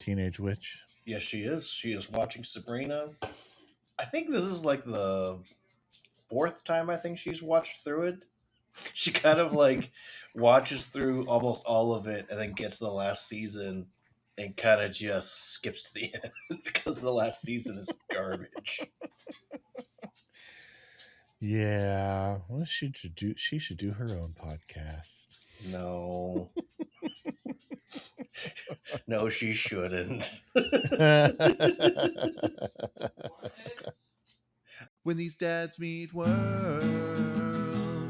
teenage witch. Yes, she is. She is watching Sabrina. I think this is like the fourth time I think she's watched through it. She kind of like watches through almost all of it and then gets to the last season and kind of just skips to the end because the last season is garbage. Yeah, well, she should do her own podcast. No. No, she shouldn't. When these dads meet world,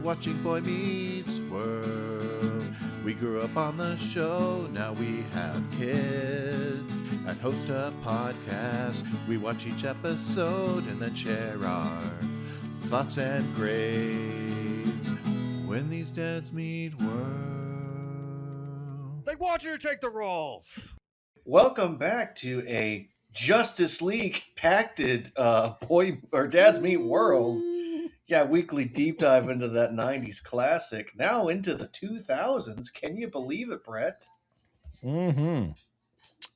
watching Boy Meets World. We grew up on the show, now we have kids and host a podcast. We watch each episode and then share our thoughts and grades. When these dads meet world. They want you to take the roles. Welcome back to a Justice League pacted Boy or Dads Meet World. Yeah, weekly deep dive into that 90s classic. Now into the 2000s. Can you believe it, Brett? Mm-hmm.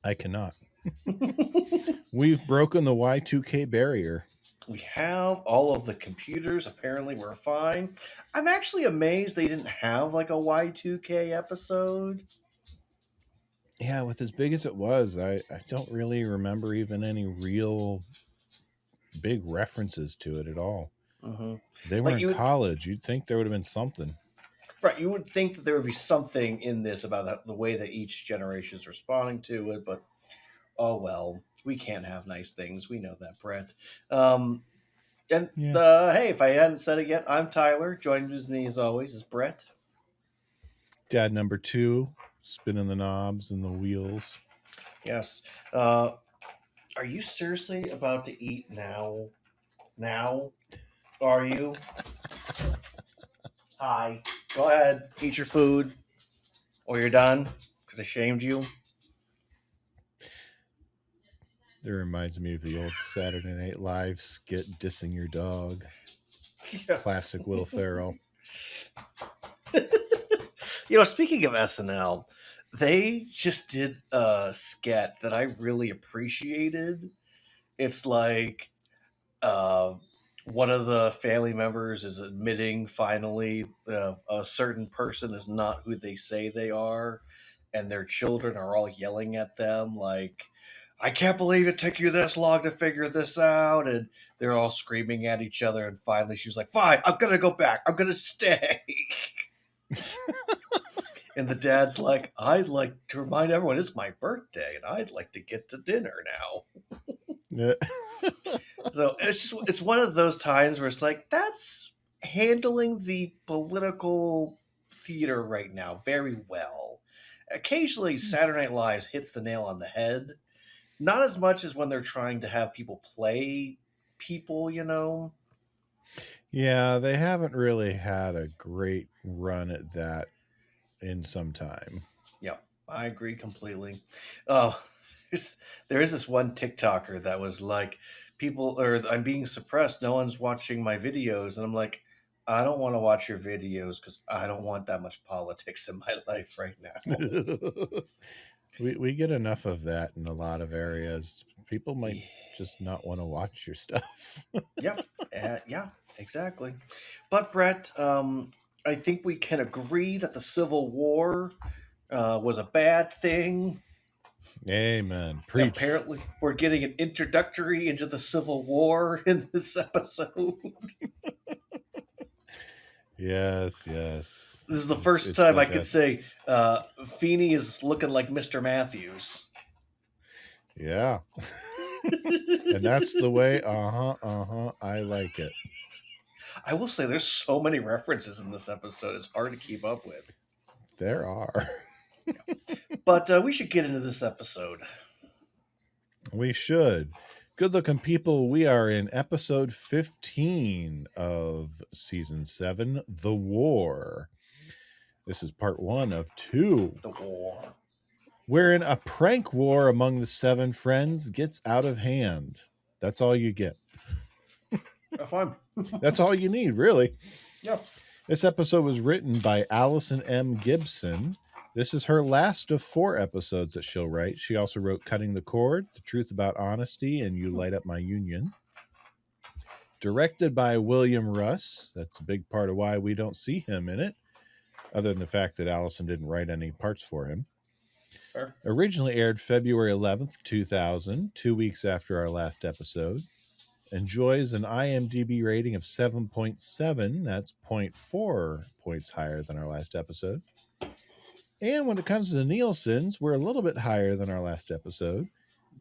I cannot. We've broken the Y2K barrier. We have all of the computers. Apparently, we're fine. I'm actually amazed they didn't have like a Y2K episode. Yeah, with as big as it was, I don't really remember even any real big references to it at all. Mm-hmm. They were in college. You'd think there would have been something. Right, you would think that there would be something in this about the way that each generation is responding to it, but oh well, we can't have nice things. We know that, Brett. Hey, if I hadn't said it yet, I'm Tyler. Joining me as always is Brett. Dad number 2, spinning the knobs and the wheels. Yes. Are you seriously about to eat now? Now? Are you? Hi. Go ahead. Eat your food. Or you're done. Because I shamed you. That reminds me of the old Saturday Night Live skit, Dissing Your Dog. Yeah. Classic Will Ferrell. Speaking of SNL, they just did a sketch that I really appreciated. It's like one of the family members is admitting finally a certain person is not who they say they are, and their children are all yelling at them like, I can't believe it took you this long to figure this out, and they're all screaming at each other, and finally she's like, fine, I'm gonna go back, I'm gonna stay. And the dad's like, I'd like to remind everyone it's my birthday and I'd like to get to dinner now. Yeah. So it's one of those times where it's like, that's handling the political theater right now very well. Occasionally Saturday Night Live hits the nail on the head. Not as much as when they're trying to have people play people, Yeah, they haven't really had a great run at that in some time. Yeah, I agree completely. Oh, there is this one TikToker that was like, I'm being suppressed. No one's watching my videos. And I'm like, I don't want to watch your videos because I don't want that much politics in my life right now. We get enough of that in a lot of areas. People might just not want to watch your stuff. Yeah, exactly. But Brett, I think we can agree that the Civil War was a bad thing. Amen. Preach. Apparently, we're getting an introductory into the Civil War in this episode. Yes. This is the first time I could say Feeny is looking like Mr. Matthews. Yeah. And that's the way, I like it. I will say there's so many references in this episode, it's hard to keep up with. There are. But we should get into this episode. We should. Good looking people, we are in episode 15 of season 7, The War. This is part 1 of 2. The War. Wherein a prank war among the 7 friends gets out of hand. That's all you get. Fun. That's all you need, really. Yeah. This episode was written by Allison M. Gibson This is her last of 4 episodes that she'll write. She also wrote Cutting the Cord, The Truth About Honesty, and You Light Up My Union. Directed by William Russ. That's a big part of why we don't see him in it, other than the fact that Allison didn't write any parts for him. Fair. Originally aired February 11th, 2000, 2 weeks after our last episode. Enjoys an IMDb rating of 7.7. That's 0.4 points higher than our last episode. And when it comes to Nielsen's, we're a little bit higher than our last episode.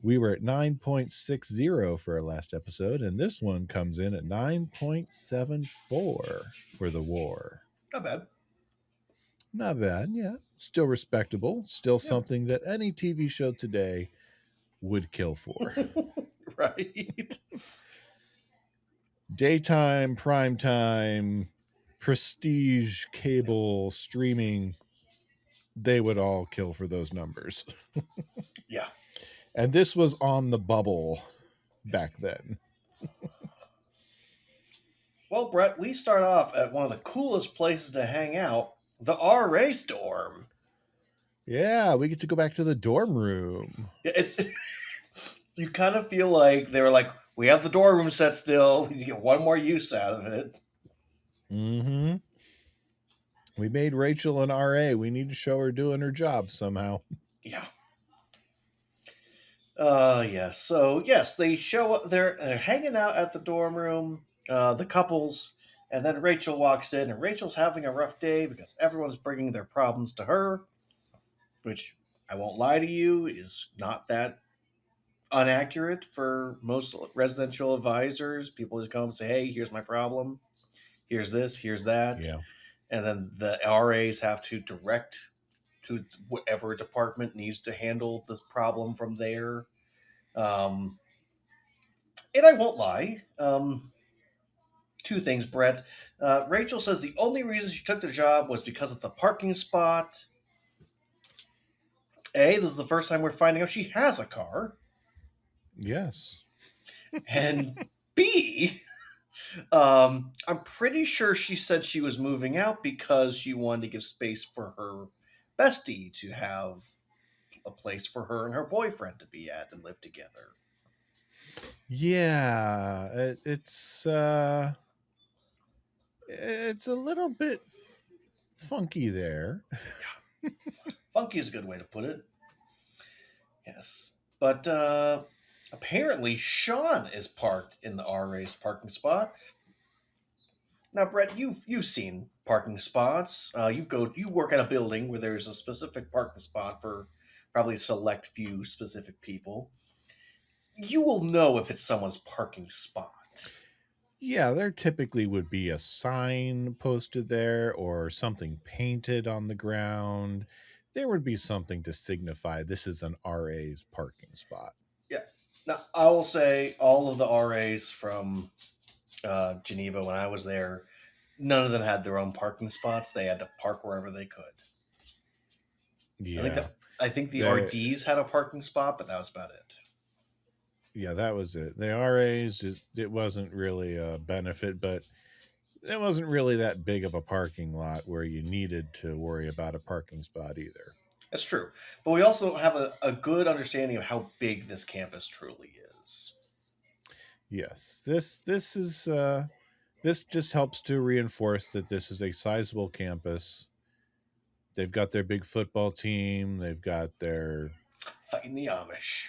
We were at 9.60 for our last episode, and this one comes in at 9.74 for The War. Not bad. Not bad, yeah. Still respectable. Still Yeah. something that any TV show today would kill for. Right. Daytime, primetime, prestige, cable, streaming, they would all kill for those numbers. Yeah. And this was on the bubble back then. Well, Brett, we start off at one of the coolest places to hang out, the RA dorm. Yeah, we get to go back to the dorm room. Yeah, it's you kind of feel like they were like, we have the dorm room set still. We need to get one more use out of it. Mm-hmm. We made Rachel an RA. We need to show her doing her job somehow. Yeah. Yeah. So yes, they show up. They're hanging out at the dorm room. The couples, and then Rachel walks in, and Rachel's having a rough day because everyone's bringing their problems to her, which I won't lie to you is not that inaccurate for most residential advisors. People just come and say, "Hey, here's my problem. Here's this. Here's that," Yeah. and then the RAs have to direct to whatever department needs to handle this problem from there. And I won't lie. Two things, Brett. Rachel says the only reason she took the job was because of the parking spot. A, this is the first time we're finding out she has a car. Yes. And B, I'm pretty sure she said she was moving out because she wanted to give space for her bestie to have a place for her and her boyfriend to be at and live together. Yeah, it's a little bit funky there. Funky is a good way to put it. Yes. But apparently Sean is parked in the RA's parking spot. Now, Brett, you've seen parking spots. You work at a building where there's a specific parking spot for probably a select few specific people. You will know if it's someone's parking spot. Yeah, there typically would be a sign posted there or something painted on the ground. There would be something to signify this is an RA's parking spot. Yeah. Now, I will say all of the RAs from Geneva when I was there, none of them had their own parking spots. They had to park wherever they could. Yeah. I think the They- RDs had a parking spot, but that was about it. Yeah, that was it. The RAs, it wasn't really a benefit, but it wasn't really that big of a parking lot where you needed to worry about a parking spot either. That's true. But we also don't have a good understanding of how big this campus truly is. Yes, this is this just helps to reinforce that this is a sizable campus. They've got their big football team. They've got their Fighting the Amish.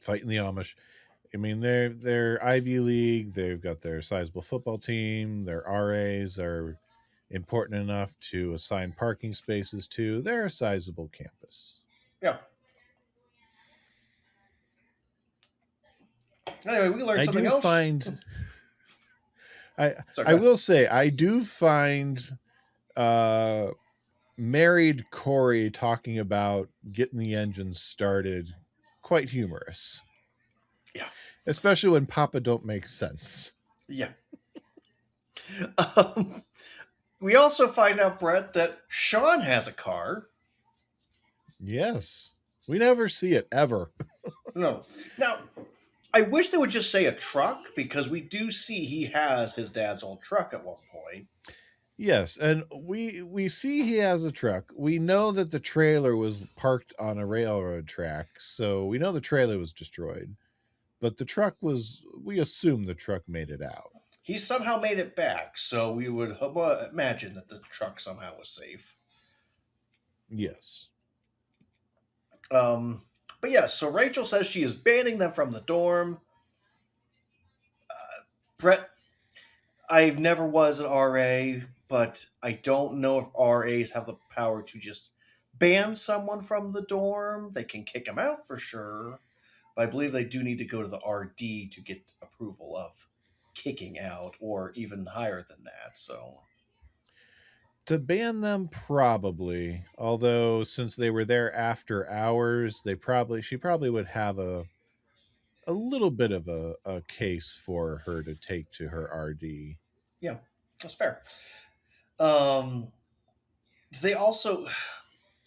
fighting the Amish. I mean, they're Ivy League. They've got their sizable football team. Their RAs are important enough to assign parking spaces to. They're a sizable campus. Yeah. Anyway, we learned something else. I will say I do find married Corey talking about getting the engine started quite humorous. Yeah. Especially when Papa don't make sense. Yeah. We also find out, Brett, that Sean has a car. Yes. We never see it ever. No. Now, I wish they would just say a truck because we do see he has his dad's old truck at one point. Yes, and we see he has a truck. We know that the trailer was parked on a railroad track, so we know the trailer was destroyed. But the truck was, we assume the truck made it out. He somehow made it back, so we would imagine that the truck somehow was safe. Yes. Um, but yeah, so Rachel says she is banning them from the dorm. Brett, I never was an RA, but I don't know if RAs have the power to just ban someone from the dorm. They can kick them out for sure, but I believe they do need to go to the RD to get approval of kicking out, or even higher than that. So To ban them, probably. Although, since they were there after hours, she probably would have a little bit of a case for her to take to her RD. yeah, that's fair. Um, they also,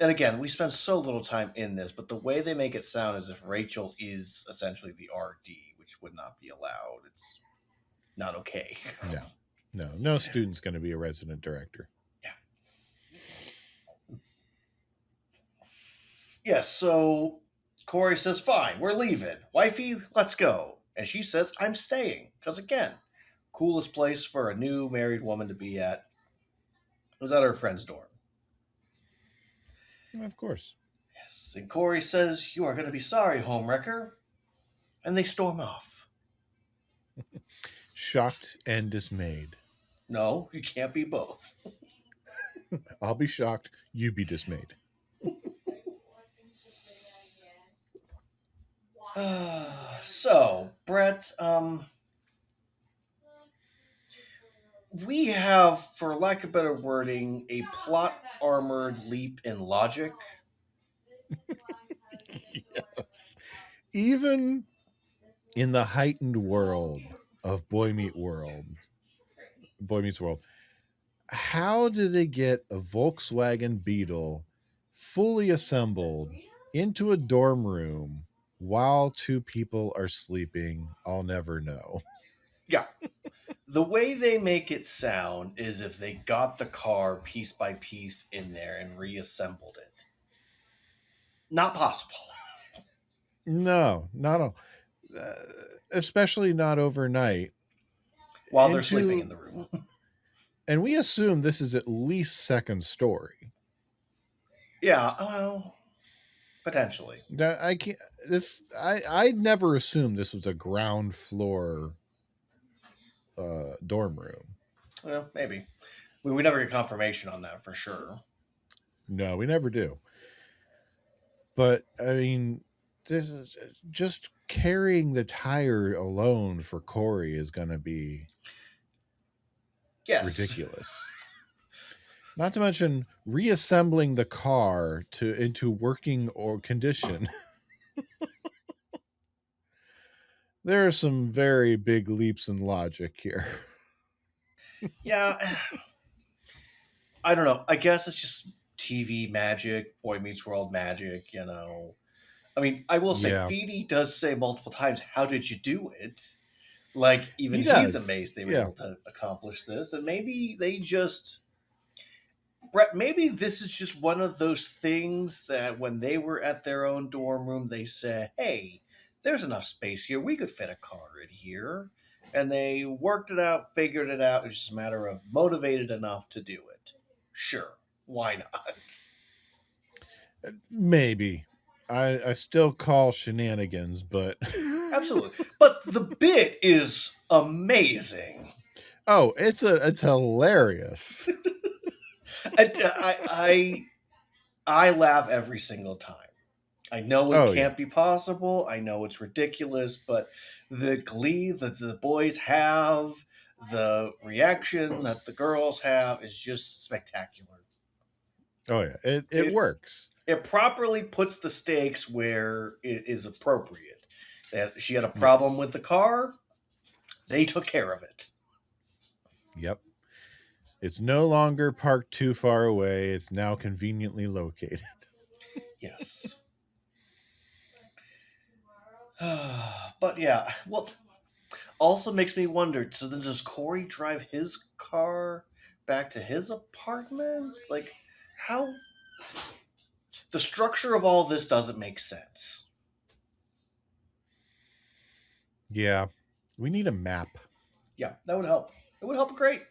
and again, we spend so little time in this, but the way they make it sound as if Rachel is essentially the RD, which would not be allowed. It's not okay. No student's going to be a resident director. Yeah. Yes, so Corey says, fine, we're leaving. Wifey, let's go. And she says, I'm staying. Because again, coolest place for a new married woman to be at was at her friend's dorm. Of course. Yes. And Corey says, you are going to be sorry, homewrecker. And they storm off. Shocked and dismayed. No, you can't be both. I'll be shocked, you be dismayed. So, Brett, we have, for lack of better wording, a plot armored leap in logic. Yes. Even in the heightened world of Boy Meets World, how do they get a Volkswagen Beetle fully assembled into a dorm room while two people are sleeping? I'll never know. Yeah. The way they make it sound is if they got the car piece by piece in there and reassembled it. Not possible. No, not all. Uh, Especially not overnight. While they're sleeping in the room. And we assume this is at least second story. Yeah, well, potentially. I can't. I'd never assumed this was a ground floor dorm room. Well, maybe. We never get confirmation on that for sure. No, we never do. But I mean, this is just carrying the tire alone for Corey is going to be Yes. ridiculous. Not to mention reassembling the car into working or condition. There are some very big leaps in logic here. Yeah. I don't know. I guess it's just TV magic, Boy Meets World magic, you know. I mean, I will say, Yeah. Feeny does say multiple times, how did you do it? Like, even He he's does. amazed they were Yeah. able to accomplish this. And maybe they just. Brett, maybe this is just one of those things that when they were at their own dorm room, they said, hey, there's enough space here. We could fit a car in here. And they worked it out, figured it out. It's just a matter of motivated enough to do it. Sure. Why not? Maybe. I still call shenanigans, but Absolutely. But the bit is amazing. oh, it's hilarious. I laugh every single time. I know it can't Yeah. be possible. I know it's ridiculous, but the glee that the boys have, the reaction that the girls have is just spectacular. Oh yeah, it works. It properly puts the stakes where it is appropriate. That she had a problem with the car, they took care of it. Yep. It's no longer parked too far away. It's now conveniently located. Yes. But yeah, well, also makes me wonder, so then does Corey drive his car back to his apartment. Like, how the structure of all this doesn't make sense. Yeah. We need a map. Yeah, that would help. It would help great.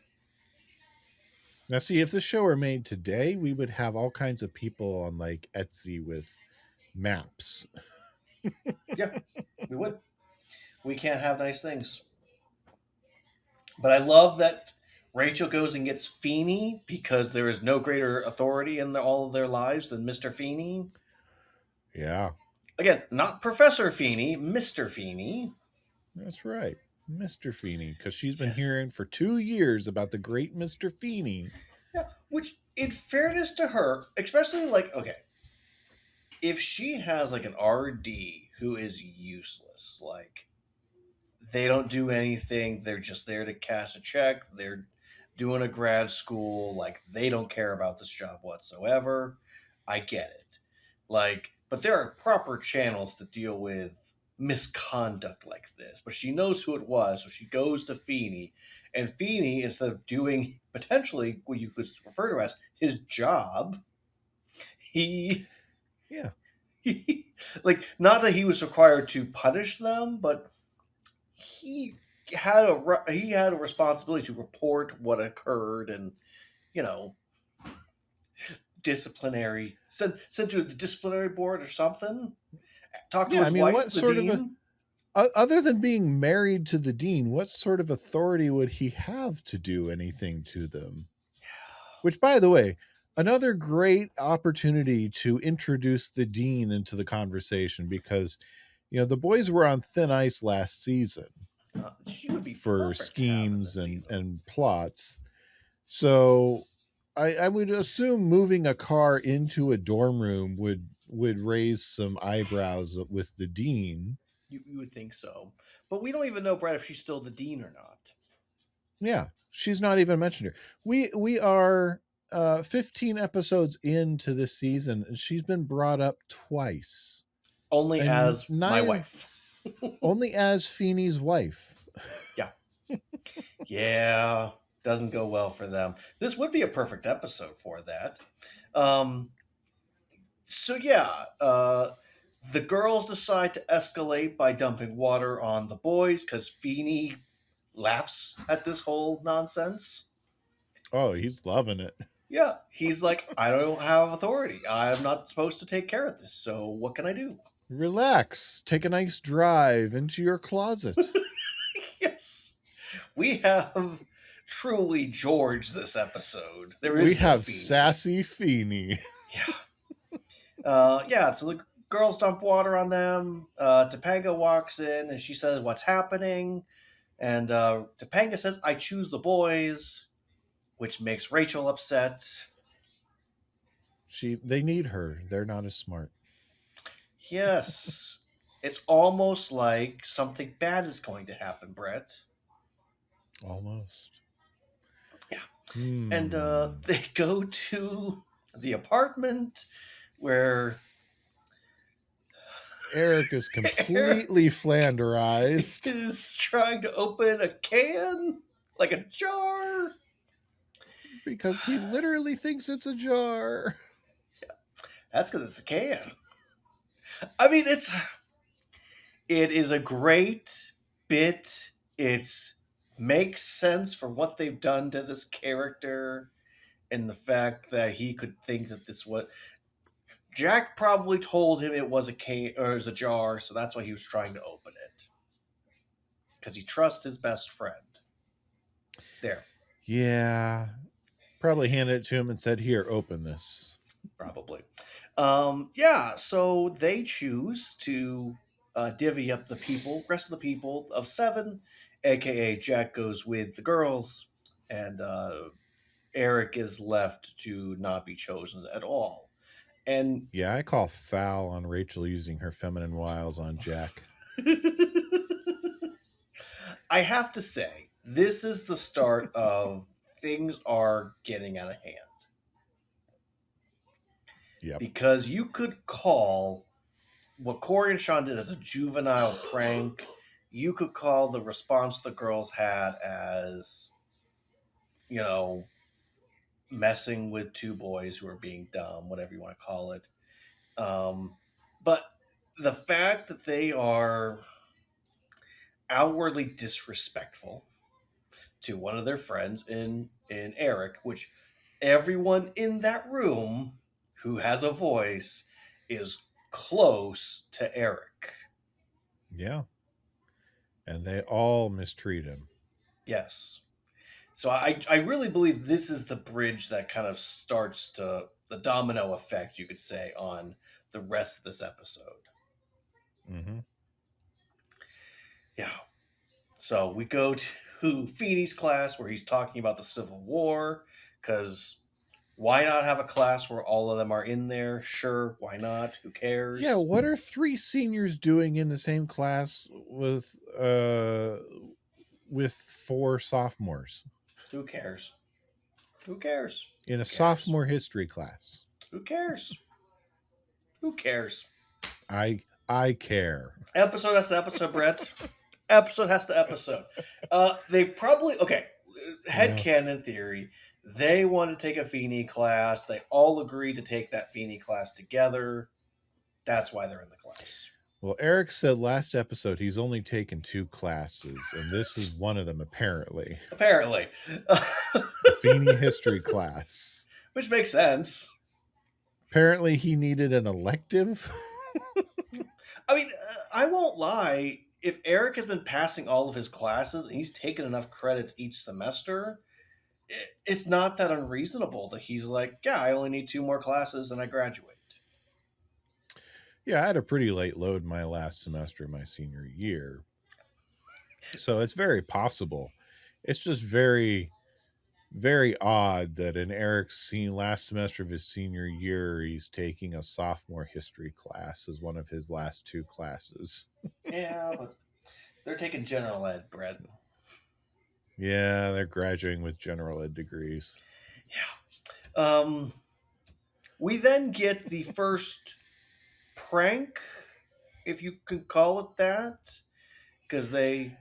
Now, see, if this show were made today, we would have all kinds of people on like Etsy with maps. Yeah, we would. We can't have nice things. But I love that Rachel goes and gets Feeny because there is no greater authority in all of their lives than Mr. Feeny. Yeah, Again, not Professor Feeny, Mr. Feeny. that's right. Mr. Feeny, because she's been Yes. hearing for 2 years about the great Mr. Feeny. Yeah, which, in fairness to her, especially like, okay, if she has like an RD who is useless, like they don't do anything, they're just there to cash a check, they're doing a grad school, like they don't care about this job whatsoever. I get it. Like, but there are proper channels to deal with misconduct like this. But she knows who it was, so she goes to Feeny, and Feeny, instead of doing potentially what you could refer to as his job, he Yeah. like, not that he was required to punish them, but he he had a responsibility to report what occurred, and you know, disciplinary, sent to the disciplinary board or something. Talk to Yeah, I his mean, wife, what the sort of a dean. other than being married to the dean, what sort of authority would he have to do anything to them? Which, by the way, another great opportunity to introduce the dean into the conversation, because the boys were on thin ice last season She would be for perfect to have in schemes this season. and plots. So I would assume moving a car into a dorm room would raise some eyebrows with the dean. You would think so, but we don't even know, Brad, if she's still the dean or not. Yeah, she's not even mentioned here. We are 15 episodes into this season, and she's been brought up twice, Only and as my neither wife. only as Feeney's wife. Yeah, yeah, doesn't go well for them. This would be a perfect episode for that. Um, so yeah, the girls decide to escalate by dumping water on the boys because Feeny laughs at this whole nonsense. Oh, he's loving it. Yeah, he's like, I don't have authority. I'm not supposed to take care of this. So what can I do? Relax, take a nice drive into your closet. Yes, we have truly George this episode. There We is no have Feeny. sassy Feeney. Yeah. Yeah, so the girls dump water on them. Topanga walks in and she says, "What's happening?" And Topanga says, "I choose the boys," which makes Rachel upset. They need her. They're not as smart. Yes, it's almost like something bad is going to happen, Brett. Almost. Yeah. And Hmm. they go to the apartment where Eric is Eric completely flanderized is trying to open a can, like a jar. because he literally thinks it's a jar. That's because it's a can. I mean, it is a great bit. It's makes sense for what they've done to this character and the fact that he could think that this was Jack probably told him it was a can or it was a jar, so that's why he was trying to open it because he trusts his best friend. There, Yeah. Probably handed it to him and said, "Here, open this." probably. Yeah, so they choose to divvy up the rest of the people of seven, aka Jack goes with the girls, and Eric is left to not be chosen at all. And Yeah, I call foul on Rachel using her feminine wiles on Jack. I have to say, this is the start of things are getting out of hand. Yep. Because you could call what Corey and Sean did as a juvenile prank. You could call the response the girls had as, you know, messing with two boys who are being dumb, whatever you want to call it. But the fact that they are outwardly disrespectful to one of their friends in Eric, which everyone in that room who has a voice is close to Eric. Yeah. And they all mistreat him. Yes. So I really believe this is the bridge that kind of starts to the domino effect, you could say, on the rest of this episode. Mm-hmm. Yeah. So we go to Feeny's class where he's talking about the Civil War, because why not have a class where all of them are in there? Sure, why not? Who cares? Yeah, what are three seniors doing in the same class with four sophomores? Who cares? Who cares? In a Who cares? sophomore history class. Who cares? Who cares? I care. Episode has to episode, Brett. Episode has to episode. They probably headcanon theory. They want to take a Feeny class. They all agreed to take that Feeny class together. That's why they're in the class. Well, Eric said last episode he's only taken 2 classes, and this is one of them, apparently. Apparently. The Feeny history class. Which makes sense. Apparently he needed an elective. I mean, I won't lie. If Eric has been passing all of his classes and he's taken enough credits each semester, it's not that unreasonable that he's like, yeah, I only need 2 more classes and I graduate. Yeah, I had a pretty late load my last semester of my senior year. So it's very possible. It's just very, very odd that in Eric's last semester of his senior year, he's taking a sophomore history class as one of his last 2 classes. Yeah, but they're taking general ed, Brett. Yeah, they're graduating with general ed degrees. Yeah. We then get the first prank, if you can call it that, because they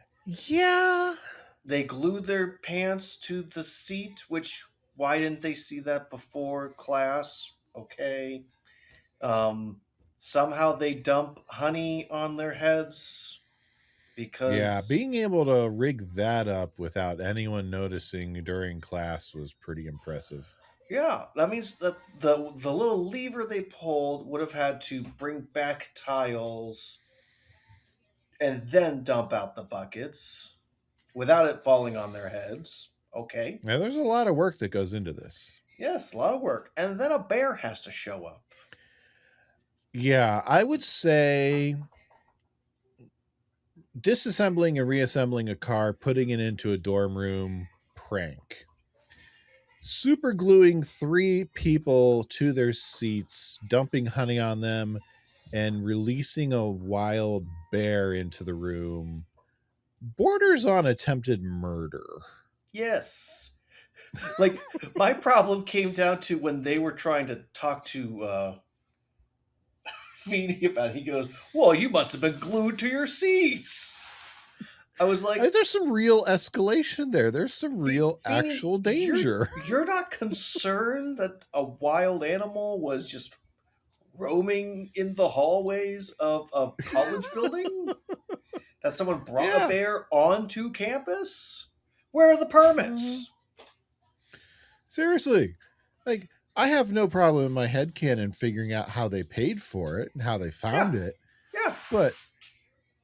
glued their pants to the seat, which why didn't they see that before class? Okay. Somehow they dump honey on their heads because Yeah, being able to rig that up without anyone noticing during class was pretty impressive. yeah, that means that the little lever they pulled would have had to bring back tiles and then dump out the buckets without it falling on their heads. Okay. Now, there's a lot of work that goes into this. Yes, a lot of work. And then a bear has to show up. Yeah, I would say disassembling and reassembling a car, putting it into a dorm room, prank. Super gluing 3 people to their seats, dumping honey on them, and releasing a wild bear into the room borders on attempted murder. Yes. Like, my problem came down to when they were trying to talk to Feeny about it. He goes, well, you must have been glued to your seats. I was like, There's some real escalation there. There's some real Feeny, actual danger. You're not concerned that a wild animal was just roaming in the hallways of a college building? That someone brought a bear onto campus? Where are the permits? Seriously. Like, I have no problem in my headcanon figuring out how they paid for it and how they found it. Yeah. But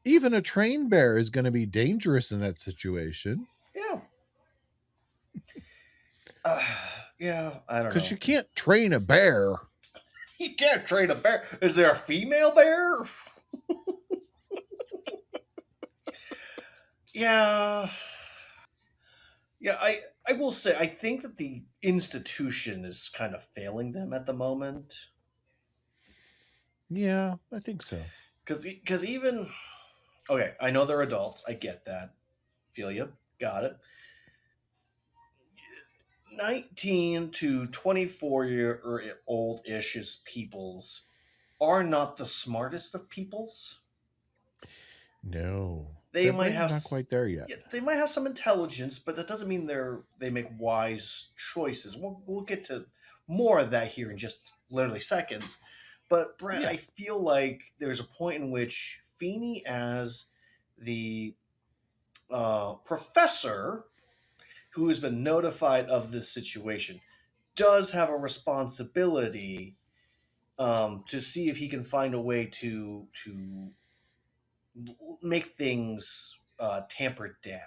even a trained bear is going to be dangerous in that situation. Yeah. Yeah, I don't know. Because you can't train a bear. You can't train a bear. Is there a female bear? Yeah. Yeah, I will say, I think that the institution is kind of failing them at the moment. Yeah, I think so. Because even... Okay, I know they're adults. I get that. Feel you. Got it. 19 to 24-year-old-ish peoples are not the smartest of peoples. No, They their might brain's have not quite there yet. yeah, they might have some intelligence, but that doesn't mean they make wise choices. We'll get to more of that here in just literally seconds. But Brett, Yeah. I feel like there's a point in which Feeny, as the professor who has been notified of this situation, does have a responsibility to see if he can find a way to make things tampered down.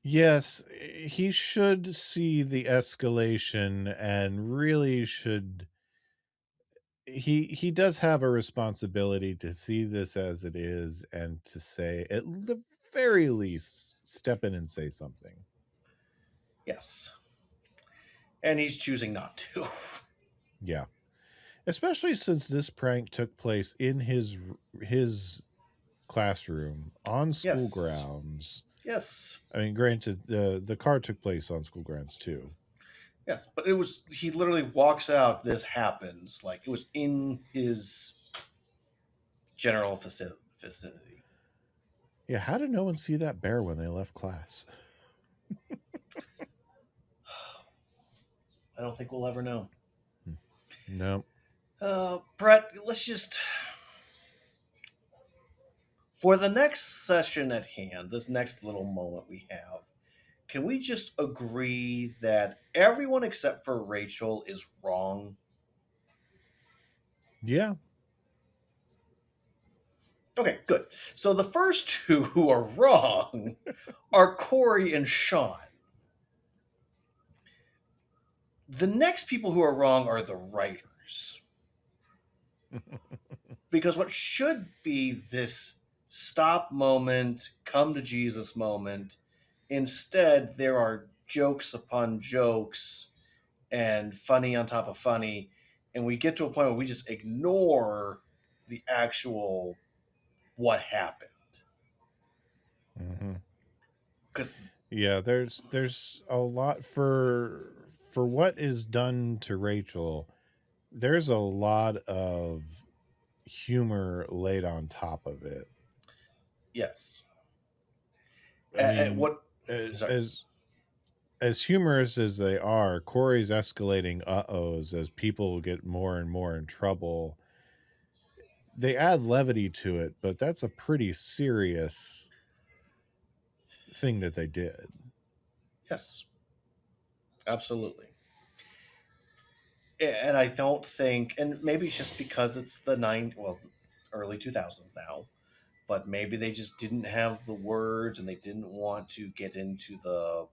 Yes, he should see the escalation and really should. He does have a responsibility to see this as it is and to say, at the very least, step in and say something. Yes, and he's choosing not to. Yeah, especially since this prank took place in his classroom on school Yes, grounds. yes, I mean, granted, the car took place on school grounds too. yes. But it was he literally walks out. This happens like it was in his general vicinity. Yeah, how did no one see that bear when they left class? I don't think we'll ever know. No. Brett, let's just for the next session at hand, this next little moment we have, can we just agree that everyone except for Rachel is wrong? Yeah. Okay, good. So the first two who are wrong are Corey and Sean. The next people who are wrong are the writers. Because what should be this stop moment, come to Jesus moment, instead, there are jokes upon jokes and funny on top of funny. And we get to a point where we just ignore the actual what happened. Hmm. Because, Yeah, there's a lot for what is done to Rachel. There's a lot of humor laid on top of it. yes. I mean, What? Sorry. as as humorous as they are, Corey's escalating uh-ohs as people get more and more in trouble. They add levity to it, but that's a pretty serious thing that they did. Yes, absolutely. And I don't think, and maybe it's just because it's the early 2000s now, but maybe they just didn't have the words and they didn't want to get into the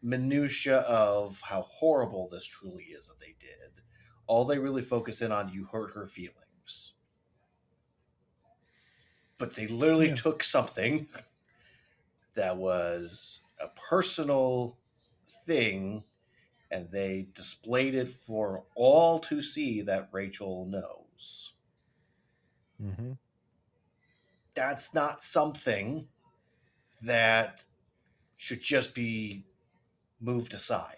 minutia of how horrible this truly is that they did. All they really focus in on, you hurt her feelings. But they literally Yeah. took something that was a personal thing and they displayed it for all to see that Rachel knows. Hmm. That's not something that should just be moved aside.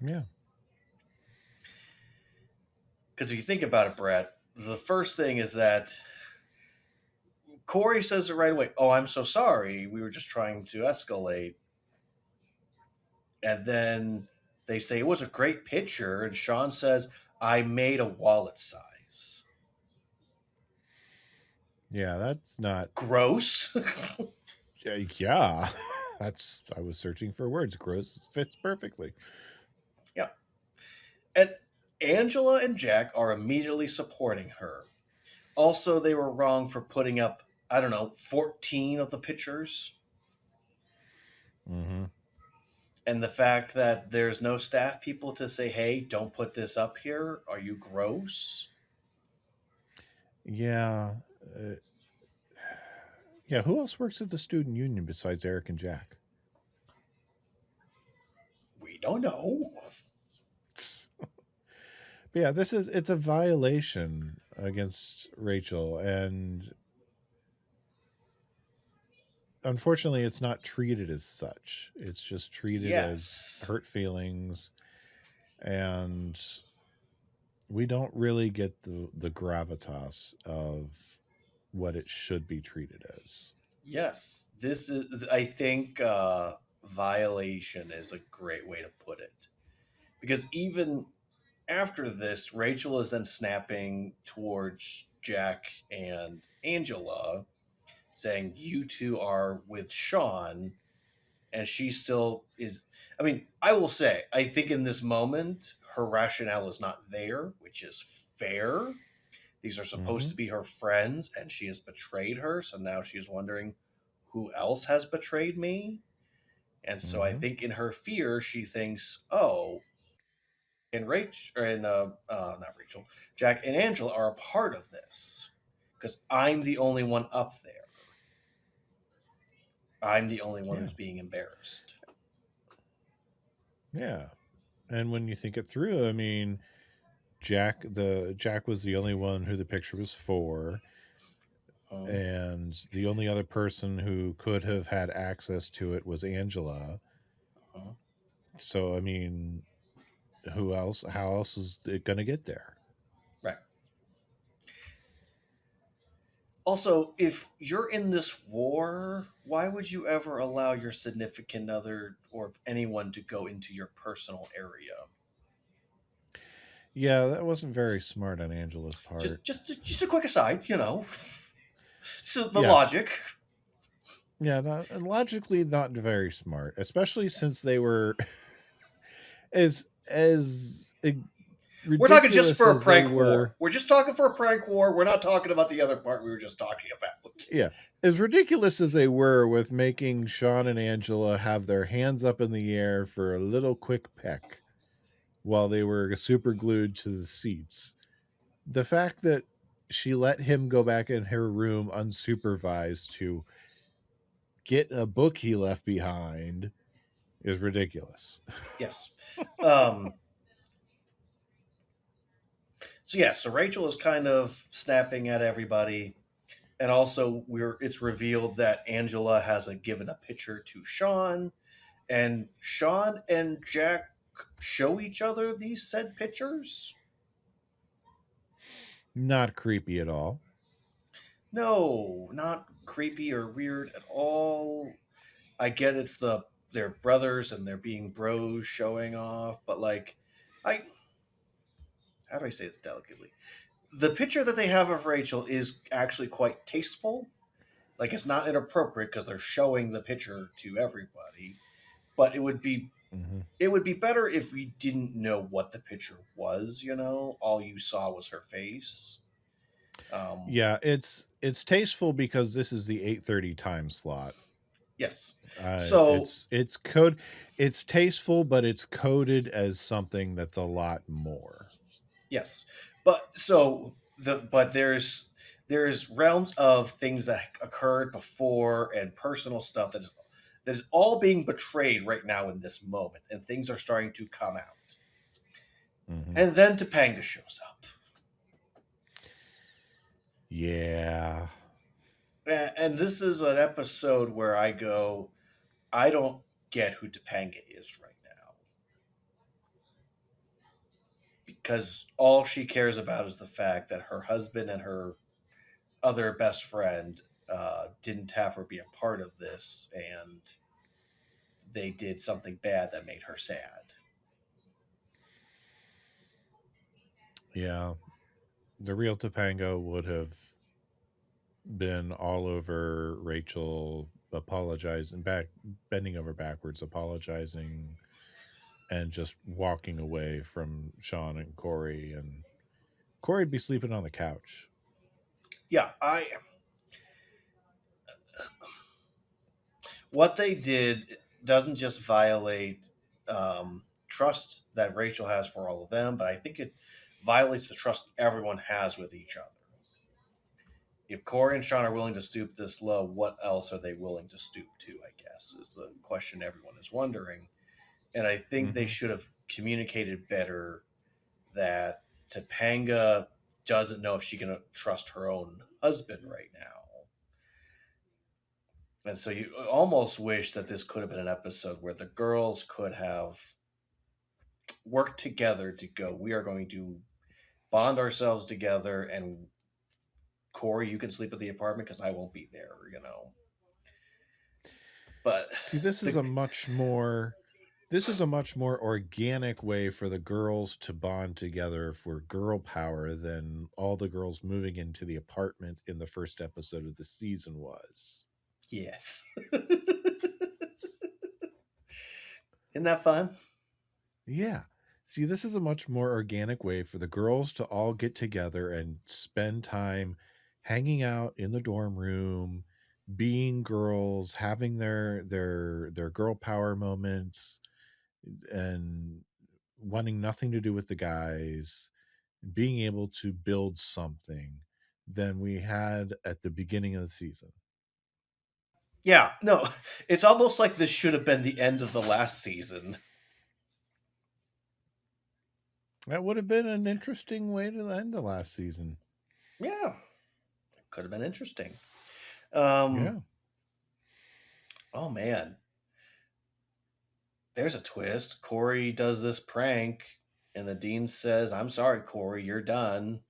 Yeah. Because if you think about it, Brett, the first thing is that Corey says it right away. Oh, I'm so sorry. We were just trying to escalate. And then they say it was a great picture. And Sean says, I made a wallet size. Yeah, that's not. Gross. Yeah. That's. I was searching for words. Gross fits perfectly. Yeah. And Angela and Jack are immediately supporting her. Also, they were wrong for putting up, I don't know, 14 of the pictures. Hmm. And the fact that there's no staff people to say, hey, don't put this up here. Are you gross? Yeah. Yeah. Who else works at the student union besides Eric and Jack? We don't know. But yeah, it's a violation against Rachel, and unfortunately it's not treated as such. It's just treated as Yes. hurt feelings, and we don't really get the gravitas of what it should be treated as. Yes, this is, I think, violation is a great way to put it. Because even after this, Rachel is then snapping towards Jack and Angela, saying, "You two are with Sean." And she still is. I mean, I will say, I think in this moment, her rationale is not there, which is fair. These are supposed Hmm. to be her friends, and she has betrayed her. So now she's wondering who else has betrayed me. And so I Hmm. think in her fear, she thinks, oh, and Rachel, and not Rachel, Jack and Angela are a part of this because I'm the only one up there. I'm the only one Yeah. who's being embarrassed. Yeah. And when you think it through, I mean, Jack was the only one who the picture was for, Huh? and the only other person who could have had access to it was Angela. Huh? So I mean, who else? How else is it going to get there? Right. Also, if you're in this war, why would you ever allow your significant other or anyone to go into your personal area? Yeah, that wasn't very smart on Angela's part. Just a quick aside, you know. So the Yeah, logic. yeah, and logically not very smart, especially since they were as We're talking just ridiculous for a as they prank war. were. We're just talking for a prank war. We're not talking about the other part we were just talking about. Yeah, as ridiculous as they were with making Sean and Angela have their hands up in the air for a little quick peck while they were super glued to the seats. The fact that she let him go back in her room unsupervised to get a book he left behind is ridiculous. Yes. Um, so yeah, so Rachel is kind of snapping at everybody, and also it's revealed that Angela has given a picture to Sean, and Sean and Jack show each other these said pictures. Not creepy at all. No, not creepy or weird at all. I get they're brothers and they're being bros showing off, but like, I how do I say this delicately? The picture that they have of Rachel is actually quite tasteful. Like it's not inappropriate because they're showing the picture to everybody, but Hmm. it would be better if we didn't know what the picture was. All you saw was her face. Um, Yeah, it's tasteful because this is the 8:30 time slot. yes. So It's tasteful, but it's coded as something that's a lot more. yes, but there's realms of things that occurred before and personal stuff that is all being betrayed right now in this moment, and things are starting to come out. Hmm. And then Topanga shows up. Yeah. And this is an episode where I go, I don't get who Topanga is right now. Because all she cares about is the fact that her husband and her other best friend didn't have her be a part of this, and they did something bad that made her sad. Yeah. The real Topanga would have been all over Rachel, apologizing, bending over backwards, apologizing, and just walking away from Sean and Corey. And Corey'd be sleeping on the couch. Yeah, what they did doesn't just violate trust that Rachel has for all of them, but I think it violates the trust everyone has with each other. If Corey and Sean are willing to stoop this low, what else are they willing to stoop to? I guess is the question everyone is wondering. And I think they Hmm. should have communicated better that Topanga doesn't know if she can trust her own husband right now. And so you almost wish that this could have been an episode where the girls could have worked together to go, we are going to bond ourselves together and Corey, you can sleep at the apartment because I won't be there, you know. But See, this is a much more organic way for the girls to bond together for girl power than all the girls moving into the apartment in the first episode of the season was. yes. Isn't that fun? Yeah. See, this is a much more organic way for the girls to all get together and spend time hanging out in the dorm room, being girls, having their girl power moments and wanting nothing to do with the guys, being able to build something than we had at the beginning of the season. Yeah, no, it's almost like this should have been the end of the last season. That would have been an interesting way to end the last season. Yeah, it could have been interesting. Yeah. Oh man, there's a twist. Corey does this prank, and the dean says, "I'm sorry, Corey, you're done."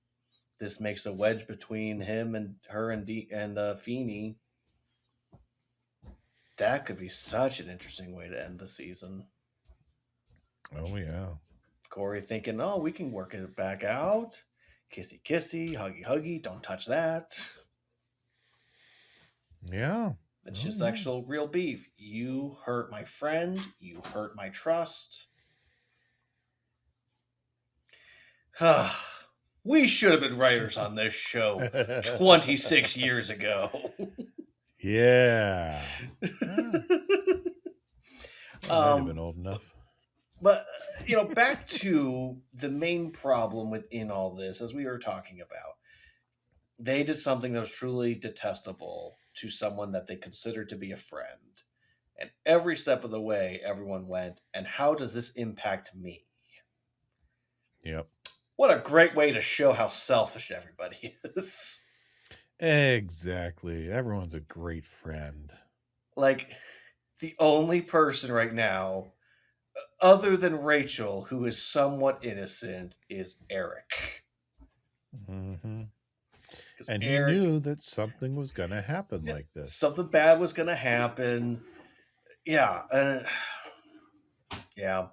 This makes a wedge between him and her and Feeny. That could be such an interesting way to end the season. Oh yeah. Corey thinking, "Oh, we can work it back out. Kissy, kissy, huggy, huggy. Don't touch that." Yeah. It's Oh just yeah. actual real beef. You hurt my friend. You hurt my trust. We should have been writers on this show 26 years ago. Yeah. I might have been old enough. But, back to the main problem within all this, as we were talking about. They did something that was truly detestable to someone that they considered to be a friend. And every step of the way, everyone went, and how does this impact me? Yep. What a great way to show how selfish everybody is. Exactly. Everyone's a great friend. Like, the only person right now, other than Rachel, who is somewhat innocent, is Eric. Mm-hmm. And he Eric, knew that something was going to happen like this. something bad was going to happen. Yeah. Yeah.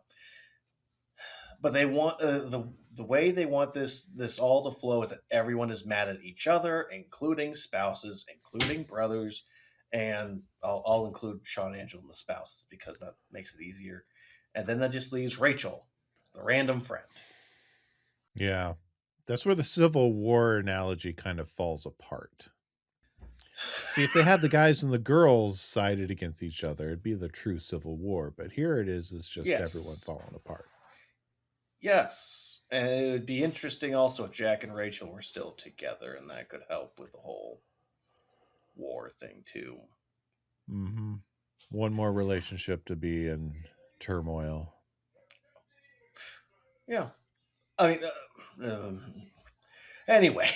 But they want the way they want this all to flow is that everyone is mad at each other, including spouses, including brothers, and I'll include Sean Angel and the spouses because that makes it easier. And then that just leaves Rachel, the random friend. Yeah. That's where the Civil War analogy kind of falls apart. See, if they had the guys and the girls sided against each other, it'd be the true Civil War. But here it is just everyone falling apart. Yes. And it would be interesting also if Jack and Rachel were still together, and that could help with the whole war thing too. Mm-hmm. One more relationship to be in turmoil. Yeah. I mean, anyway.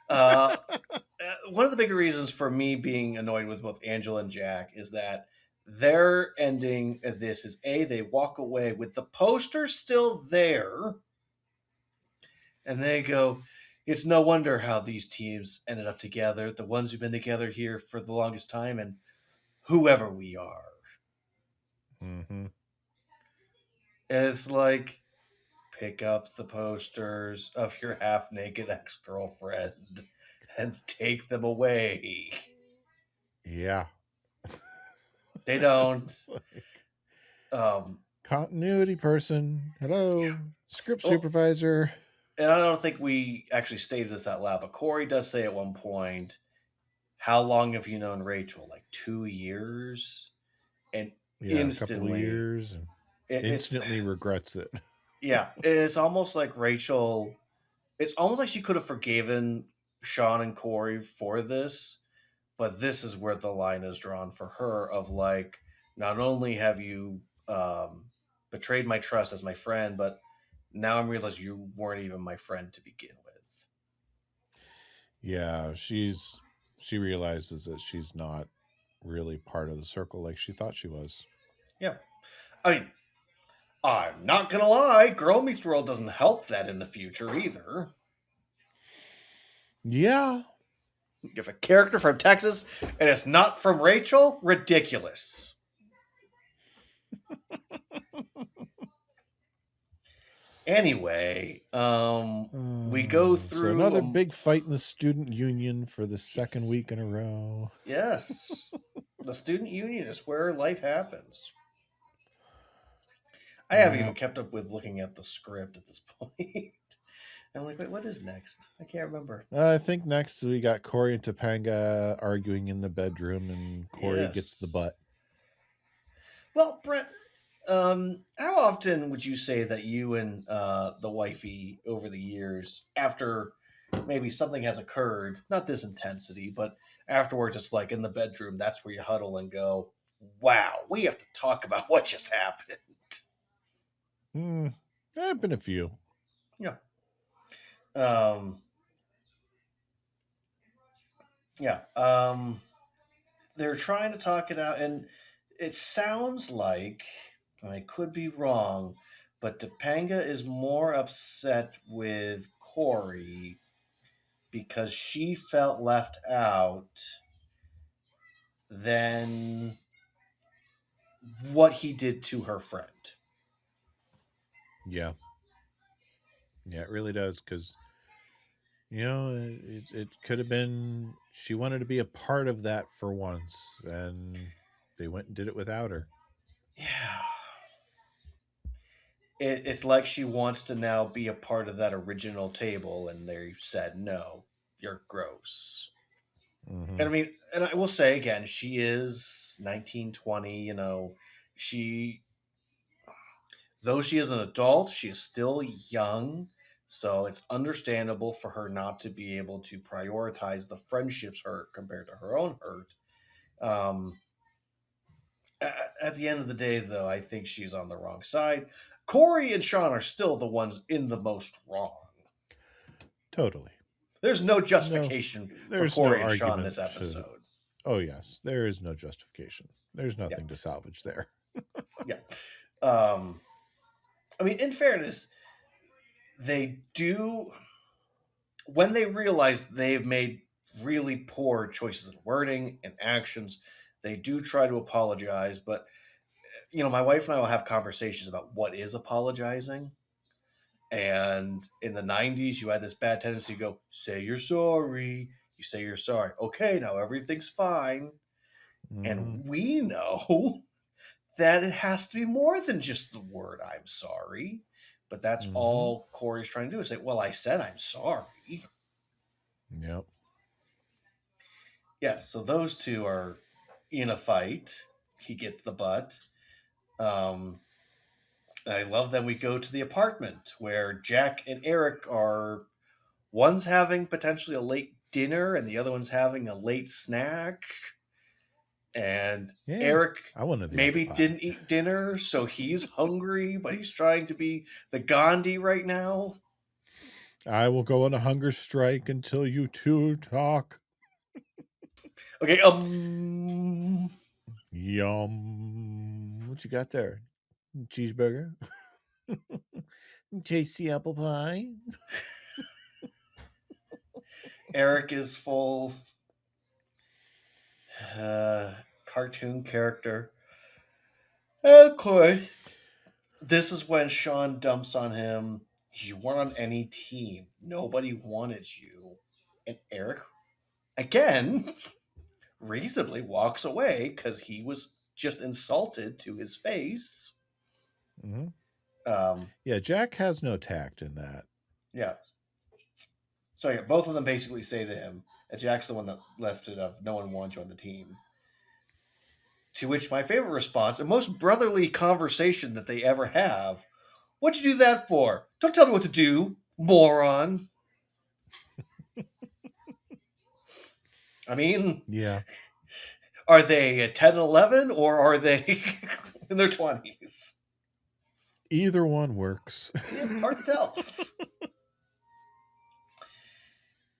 One of the bigger reasons for me being annoyed with both Angela and Jack is that their ending of this is they walk away with the poster still there, and they go, "It's no wonder how these teams ended up together, the ones who've been together here for the longest time, and whoever we are." Mm-hmm. And it's like, pick up the posters of your half-naked ex-girlfriend and take them away. Yeah. They don't. Continuity person. Hello. Yeah. Script supervisor. And I don't think we actually stated this out loud, but Corey does say at one point, "How long have you known Rachel? Like 2 years?" And instantly, a couple of years, and instantly regrets it. Yeah, it's almost like Rachel. It's almost like she could have forgiven Sean and Corey for this, but this is where the line is drawn for her of like, not only have you betrayed my trust as my friend, but now I'm realizing you weren't even my friend to begin with. Yeah, she realizes that she's not really part of the circle like she thought she was. Yeah. I mean, I'm not gonna lie, Girl Meets World doesn't help that in the future either. Yeah. You have a character from Texas and it's not from Rachel? Ridiculous. Anyway, we go So through another big fight in the student union for the second yes. week in a row. Yes. The student union is where life happens. I haven't Yeah. even kept up with looking at the script at this point. I'm like, wait, what is next? I can't remember. I think next we got Corey and Topanga arguing in the bedroom, and Corey gets the Yes. butt. Well, Brett, how often would you say that you and the wifey over the years, after maybe something has occurred, not this intensity, but afterwards, it's like in the bedroom, that's where you huddle and go, wow, we have to talk about what just happened. There have been a few. Yeah. Um, yeah. They're trying to talk it out, and it sounds like, and I could be wrong, but Topanga is more upset with Corey because she felt left out than what he did to her friend. Yeah. Yeah, it really does, because it could have been she wanted to be a part of that for once, and they went and did it without her. Yeah. It's like she wants to now be a part of that original table, and they said, no, you're gross. Mm-hmm. And I mean, and I will say again, she is 19, 20, she, though she is an adult, she is still young. So it's understandable for her not to be able to prioritize the friendship's hurt compared to her own hurt. Um, at the end of the day, though, I think she's on the wrong side. Corey and Sean are still the ones in the most wrong. Totally. There's no No, justification for there's no Corey and Sean argument this to. episode. Oh yes, there is no justification. There's Yeah. nothing to salvage there. Yeah. I mean, in fairness, they do, when they realize they've made really poor choices in wording and actions, they do try to apologize. But, my wife and I will have conversations about what is apologizing. And in the 90s, you had this bad tendency to go, say you're sorry. You say you're sorry. Okay, now everything's fine. Mm-hmm. And we know that it has to be more than just the word I'm sorry. But that's Mm-hmm. all Corey's trying to do is say, well, I said I'm sorry. Yep. Yes, so those two are in a fight. He gets the butt. I love that we go to the apartment where Jack and Eric are, one's having potentially a late dinner and the other one's having a late snack. And Yeah, Eric I wanted the maybe apple pie. didn't eat dinner, so he's hungry, but he's trying to be the Gandhi right now. I will go on a hunger strike until you two talk. Okay, Yum. What you got there? Cheeseburger? Tasty apple pie? Eric is full cartoon character. Of course, this is when Sean dumps on him. You weren't on any team. Nobody wanted you. And Eric, again, reasonably walks away because he was just insulted to his face. Mm-hmm. Um, Yeah, Jack has no tact in that. yeah. So yeah, both of them basically say to him, and Jack's the one that left it of no one wants you on the team. To which my favorite response, and most brotherly conversation that they ever have, what'd you do that for? Don't tell me what to do, moron. I mean, Yeah. are they 10 and 11 or are they in their 20s? Either one works. Yeah, hard to tell.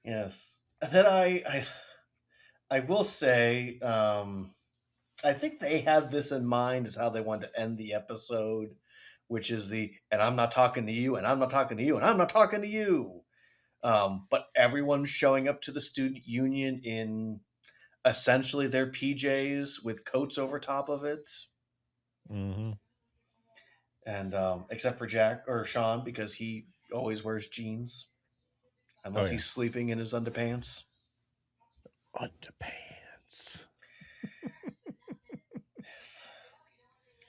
Yes. And then I will say, I think they had this in mind as how they wanted to end the episode, which is and I'm not talking to you, and I'm not talking to you, and I'm not talking to you. But everyone's showing up to the student union in essentially their PJs with coats over top of it. Mm-hmm. And except for Jack or Sean, because he always wears jeans Oh unless yeah, he's sleeping in his underpants. underpants. Yes.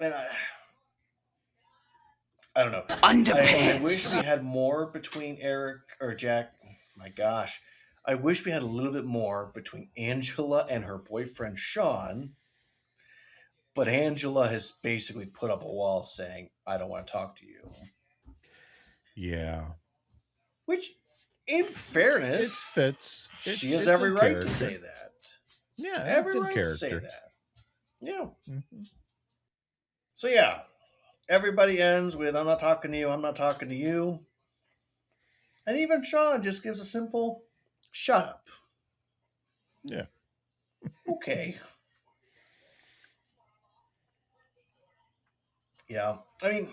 And I don't know. I wish we had more between Eric or Jack. My gosh. I wish we had a little bit more between Angela and her boyfriend Sean. But Angela has basically put up a wall saying, I don't want to talk to you. Yeah, Which, in it fairness, fits. she has It's every in right to character. say that. Yeah, and it's Every in right to say character. that. Yeah. Mm-hmm. So, yeah, everybody ends with, I'm not talking to you, I'm not talking to you. And even Sean just gives a simple, shut up. Yeah. Okay. Yeah. I mean,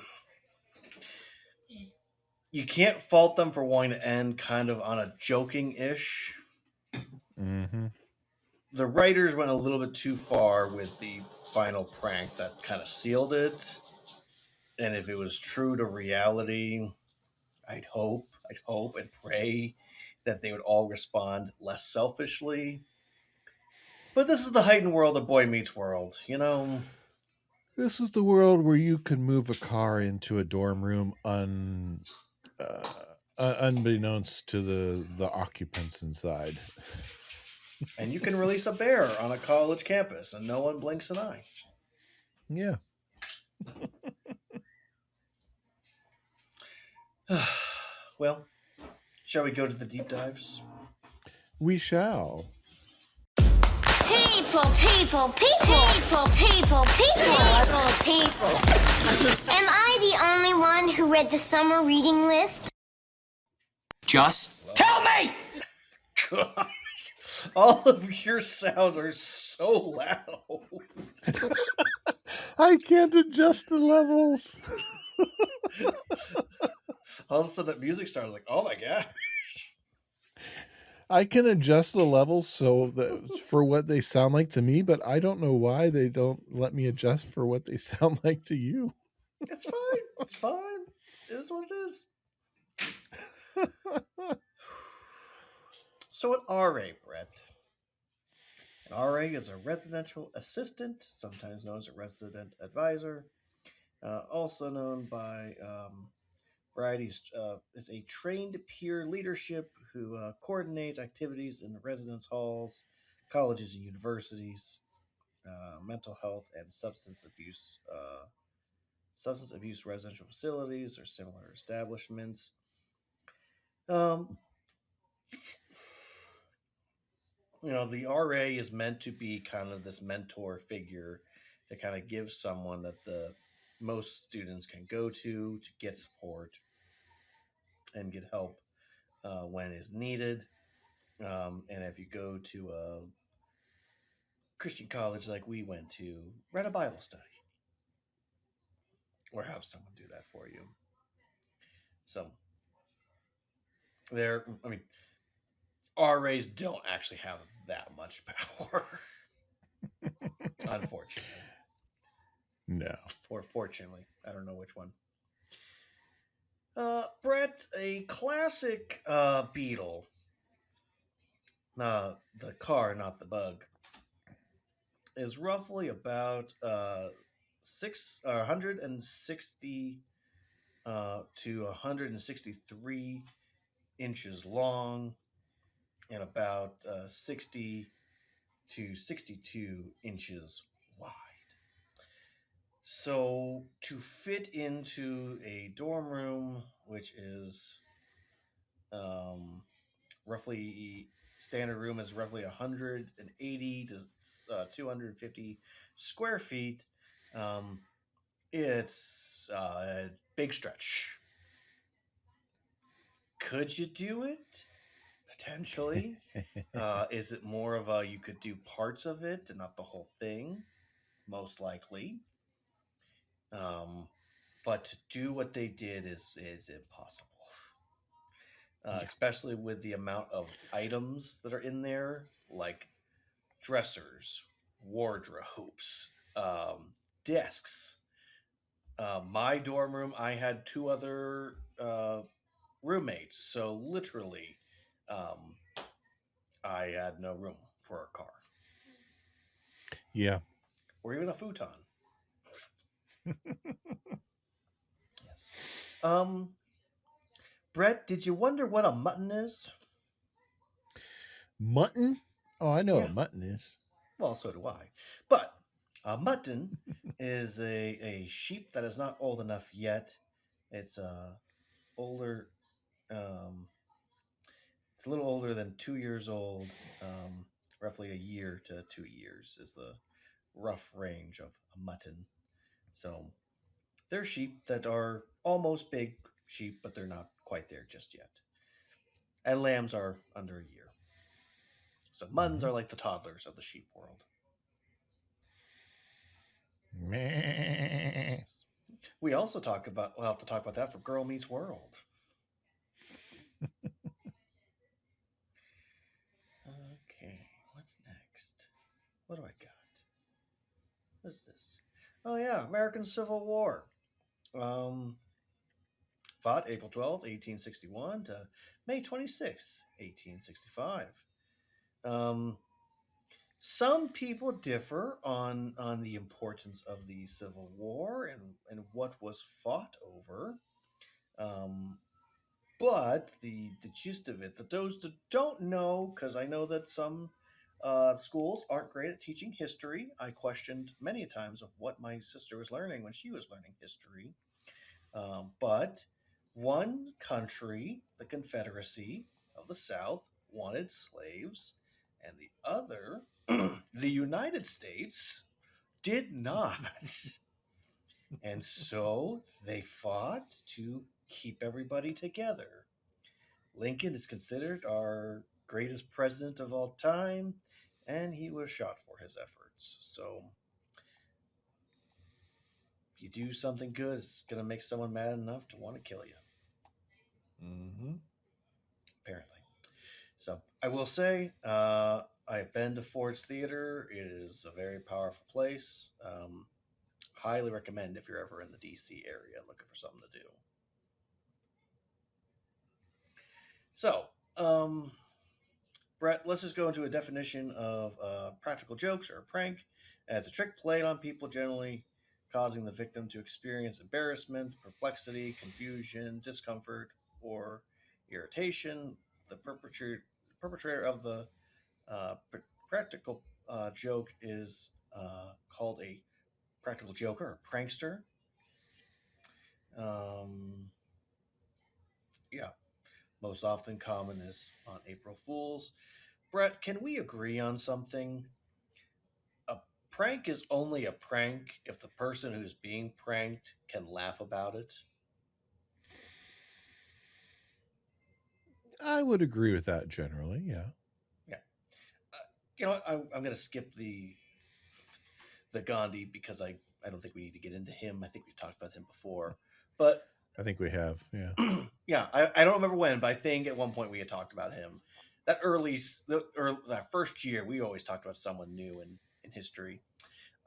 you can't fault them for wanting to end kind of on a joking ish. Mm-hmm. The writers went a little bit too far with the final prank that kind of sealed it. And if it was true to reality, I'd hope and pray that they would all respond less selfishly. But this is the heightened world of Boy Meets World, you know? This is the world where you can move a car into a dorm room uh, unbeknownst to the occupants inside. And you can release a bear on a college campus and no one blinks an eye. Yeah, Well, shall we go to the deep dives? we shall. People, people, people, people, people, people, people. Am I the only one who read the summer reading list? Just tell me! Gosh, all of your sounds are so loud. I can't adjust the levels. All of a sudden, that music starts like, oh my gosh. I can adjust the levels so that for what they sound like to me, but I don't know why they don't let me adjust for what they sound like to you. It's fine. It's fine. It is what it is. So, an RA, Brett. An RA is a residential assistant, sometimes known as a resident advisor, also known by varieties. Is a trained peer leadership who coordinates activities in the residence halls, colleges and universities, mental health and substance abuse residential facilities or similar establishments. Um, the RA is meant to be kind of this mentor figure that kind of gives someone that the most students can go to get support and get help when is needed. And if you go to a Christian college like we went to, read a Bible study or have someone do that for you. So I mean, RAs don't actually have that much power, unfortunately. No. Or fortunately. I don't know which one. Brett, a classic Beetle. The car, not the bug, is roughly about 160 to 163 inches long and about 60 to 62 inches wide. So to fit into a dorm room, which is roughly standard room is roughly 180 to 250 square feet. It's a big stretch. Could you do it? Potentially. Is it more of a you could do parts of it and not the whole thing? Most likely. But to do what they did is impossible. especially with the amount of items that are in there, like dressers, wardrobes, desks. My dorm room, I had two other roommates, so literally, um, I had no room for a car Yeah. or even a futon. Yes. Brett, did you wonder what a mutton is? Mutton? Oh, I know Yeah. what mutton is. Well, so do I. But a mutton is a sheep that is not old enough yet. It's older. Um, it's a little older than 2 years old. Roughly a year to 2 years is the rough range of a mutton. So they're sheep that are almost big sheep, but they're not quite there just yet. And lambs are under a year. So muttons are like the toddlers of the sheep world. Meh. Yes. We also talk about, we'll have to talk about that for Girl Meets World. Okay, what's next? What do I got? What's this? Oh yeah, American Civil War. Fought April 12th, 1861 to May 26th, 1865. Some people differ on the importance of the Civil War and what was fought over. Um, but the gist of it, that those that don't know, because I know that some schools aren't great at teaching history. I questioned many times of what my sister was learning when she was learning history. But one country, the Confederacy of the South, wanted slaves, and the other, the United States, did not. And so they fought to keep everybody together. Lincoln is considered our greatest president of all time, and he was shot for his efforts. So if you do something good, it's going to make someone mad enough to want to kill you, Mm-hmm. apparently. So I will say, I've been to Ford's Theater. It is a very powerful place. Highly recommend if you're ever in the DC area looking for something to do. So, Brett, let's just go into a definition of practical jokes or a prank. It's a trick played on people, generally causing the victim to experience embarrassment, perplexity, confusion, discomfort, or irritation. The perpetrator of the practical joke is called a practical joker or prankster. Yeah, most often common is on April Fools. Brett, can we agree on something? A prank is only a prank if the person who's being pranked can laugh about it. I would agree with that generally. Yeah. Yeah. You know what? I'm going to skip the Gandhi because I don't think we need to get into him. I think we've talked about him before. But I think we have. Yeah. yeah, I don't remember when, but I think at one point we had talked about him. That that first year, we always talked about someone new in history.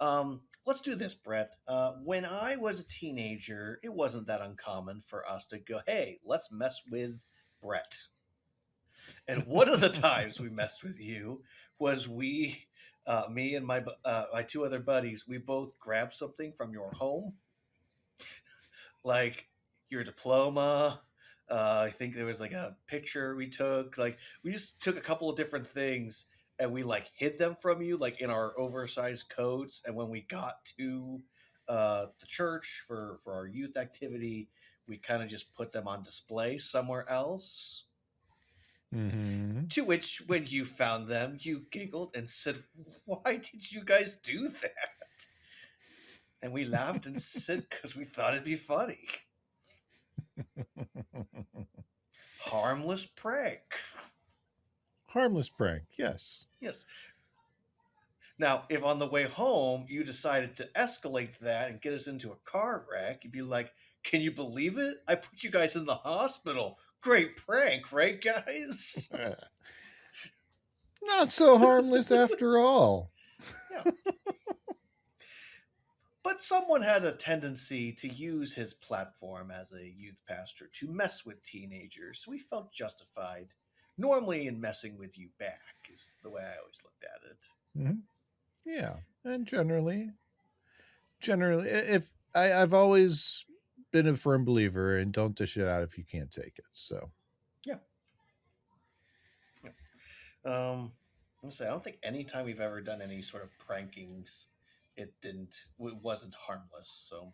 Let's do this, Brett. When I was a teenager, it wasn't that uncommon for us to go, "Hey, let's mess with Brett." And one of the times we messed with you was me and my two other buddies, we both grabbed something from your home, like your diploma. I think there was like a picture we took. Like we just took a couple of different things and we like hid them from you, like in our oversized coats. And when we got to the church for our youth activity, we kind of just put them on display somewhere else. Mm-hmm. To which, when you found them, you giggled and said, "Why did you guys do that?" And we laughed and said, "Because we thought it'd be funny." Harmless prank. Harmless prank. Yes. Yes. Now, if on the way home you decided to escalate that and get us into a car wreck, you'd be like, "Can you believe it? I put you guys in the hospital. Great prank, right, guys? Not so harmless after all. Yeah. But someone had a tendency to use his platform as a youth pastor to mess with teenagers, so we felt justified, normally in messing with you back, is the way I always looked at it. Mm-hmm. Yeah, and generally, if I've always been a firm believer in don't dish it out if you can't take it. So Yeah. I'm say I don't think any time we've ever done any sort of prankings, it wasn't harmless. So,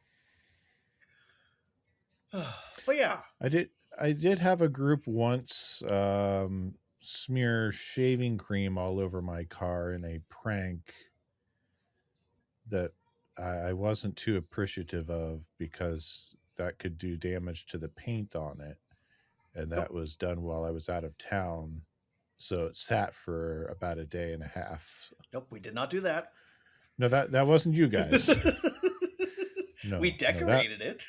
but yeah, I did have a group once smear shaving cream all over my car in a prank that I wasn't too appreciative of because that could do damage to the paint on it. And that was done while I was out of town. So it sat for about a day and a half. nope, we did not do that. No, that wasn't you guys. No, we decorated it,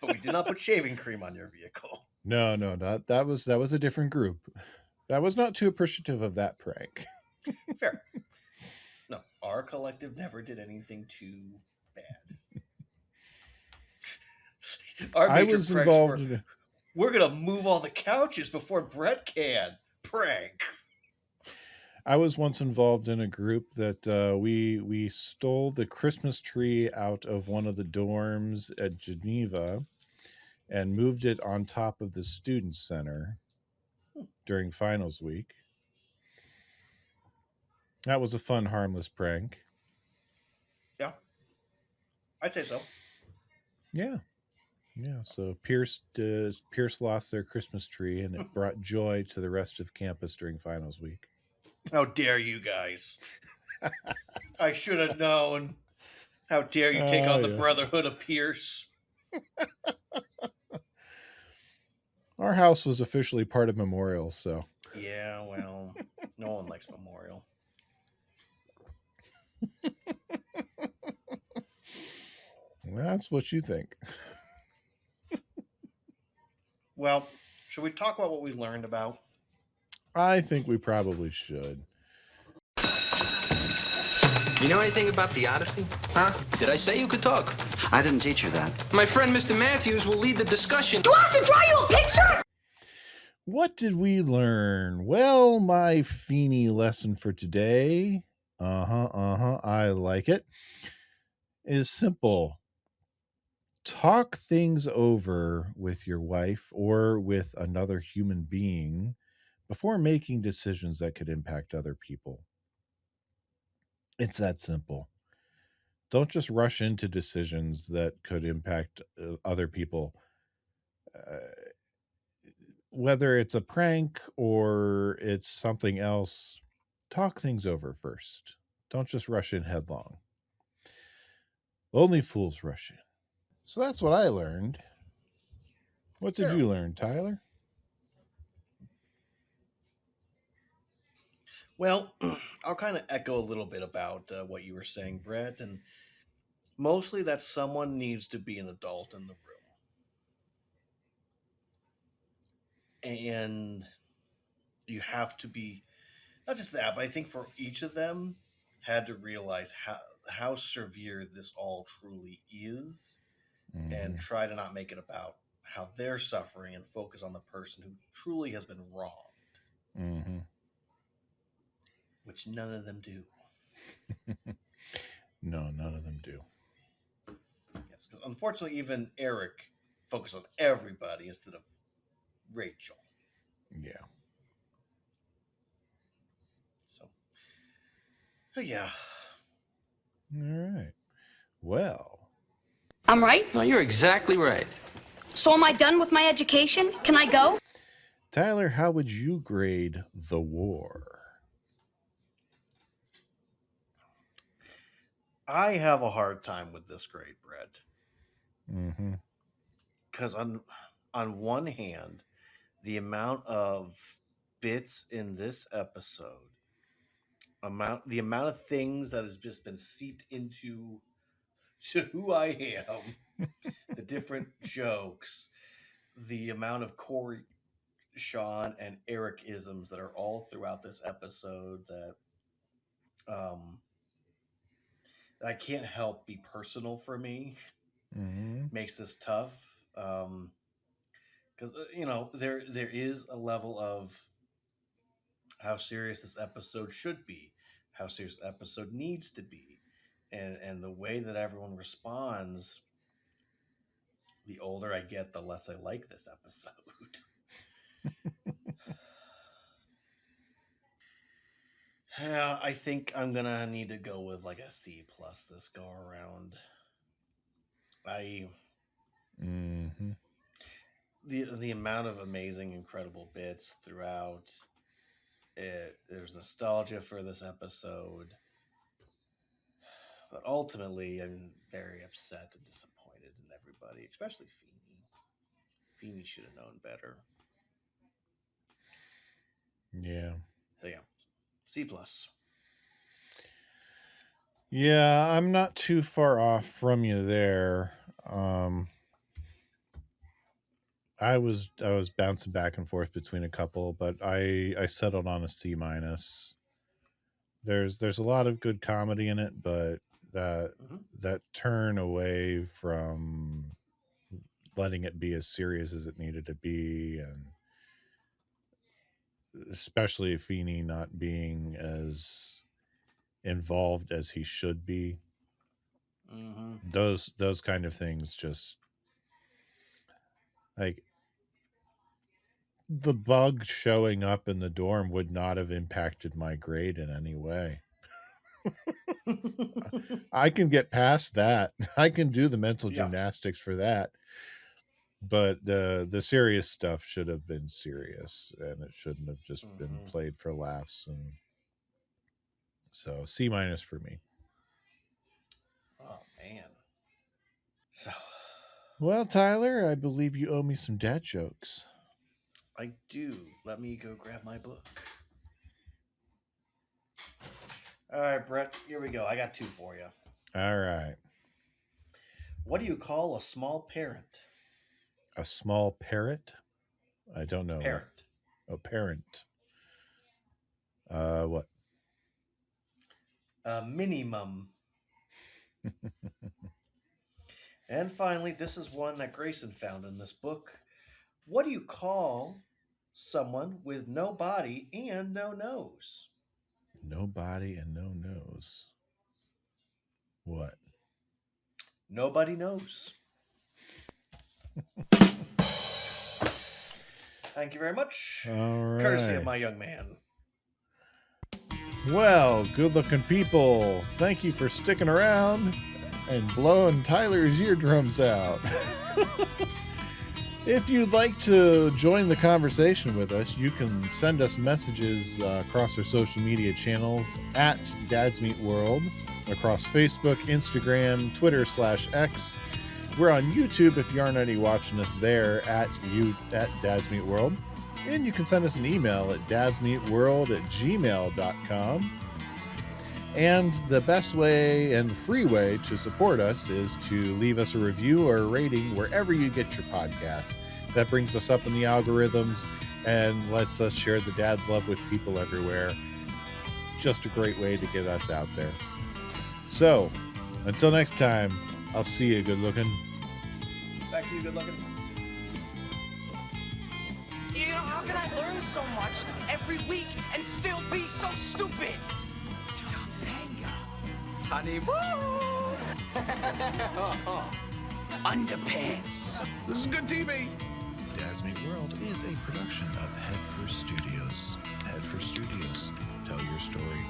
but we did not put shaving cream on your vehicle. No, that was a different group. That was not too appreciative of that prank. Fair. No, our collective never did anything too bad. Our I major was pranks involved were, we're going to move all the couches before Brett can. Prank. I was once involved in a group that we stole the Christmas tree out of one of the dorms at Geneva and moved it on top of the student center during finals week. That was a fun, harmless prank. Yeah, I'd say so. Yeah. So Pierce lost their Christmas tree, and it brought joy to the rest of campus during finals week. How dare you guys? I should have known. How dare you take on the Brotherhood of Pierce? Our house was officially part of Memorial, so. Yeah, well, no one likes Memorial. That's what you think. Well, should we talk about what we learned about? I think we probably should. You know anything about the Odyssey? Huh? Did I say you could talk? I didn't teach you that. My friend Mr. Matthews will lead the discussion. Do I have to draw you a picture? What did we learn? Well, my Feeny lesson for today, I like it, is simple. Talk things over with your wife or with another human being before making decisions that could impact other people. It's that simple. Don't just rush into decisions that could impact other people. Whether it's a prank or it's something else, talk things over first. Don't just rush in headlong. Only fools rush in. So that's what I learned. What did you learn, Tyler? Well, I'll kind of echo a little bit about what you were saying, Brett, and mostly that someone needs to be an adult in the room. And you have to be, not just that, but I think for each of them had to realize how severe this all truly is, and try to not make it about how they're suffering and focus on the person who truly has been wronged. Which none of them do. No, none of them do. Yes, because unfortunately, even Eric focused on everybody instead of Rachel. Yeah. So, yeah. All right. Well. I'm right? No, you're exactly right. So am I done with my education? Can I go? Tyler, how would you grade The War? I have a hard time with this grade, Brett. Because on one hand, the amount of bits in this episode, the amount of things that has just been seeped into who I am, the different jokes, the amount of Corey, Sean, and Eric isms that are all throughout this episode that I can't help be personal for me makes this tough. Because there is a level of how serious this episode should be, how serious the episode needs to be, and the way that everyone responds. The older I get, the less I like this episode. Yeah, I think I'm gonna need to go with like a C+ this go around. The amount of amazing, incredible bits throughout it. There's nostalgia for this episode, but ultimately, I'm very upset and disappointed in everybody, especially Feeny. Feeny should have known better. Yeah. So yeah, C+. Yeah, I'm not too far off from you there. I was bouncing back and forth between a couple, but I settled on a C-. There's a lot of good comedy in it, but that turn away from letting it be as serious as it needed to be, and especially Feeny not being as involved as he should be. Those kind of things, just like the bug showing up in the dorm would not have impacted my grade in any way. I can get past that. I can do the mental gymnastics for that. But the serious stuff should have been serious, and it shouldn't have just been played for laughs. And so C- for me. Oh man. So, well, Tyler, I believe you owe me some dad jokes. I do. Let me go grab my book. All right, Brett, here we go. I got 2 for you. All right. What do you call a small parent? A small parrot? I don't know. Parent. A parent. What? A minimum. And finally, this is one that Grayson found in this book. What do you call someone with no body and no nose? No body and no nose. What? Nobody knows. Thank you very much. All right. Courtesy of my young man. Well, good-looking people, thank you for sticking around and blowing Tyler's eardrums out. If you'd like to join the conversation with us, you can send us messages across our social media channels at dadsmeetworld, across Facebook, Instagram, Twitter /X. We're on YouTube if you aren't already watching us there at dadsmeetworld. And you can send us an email at dadsmeetworld@gmail.com. And the best way and free way to support us is to leave us a review or a rating wherever you get your podcasts. That brings us up in the algorithms and lets us share the dad love with people everywhere. Just a great way to get us out there. So, until next time, I'll see you, good looking. Back to you, good looking. You know, how can I learn so much every week and still be so stupid? Honeymoon! Underpants. This is good TV. Dads Meet World is a production of Headfirst Studios. Headfirst Studios, tell your story.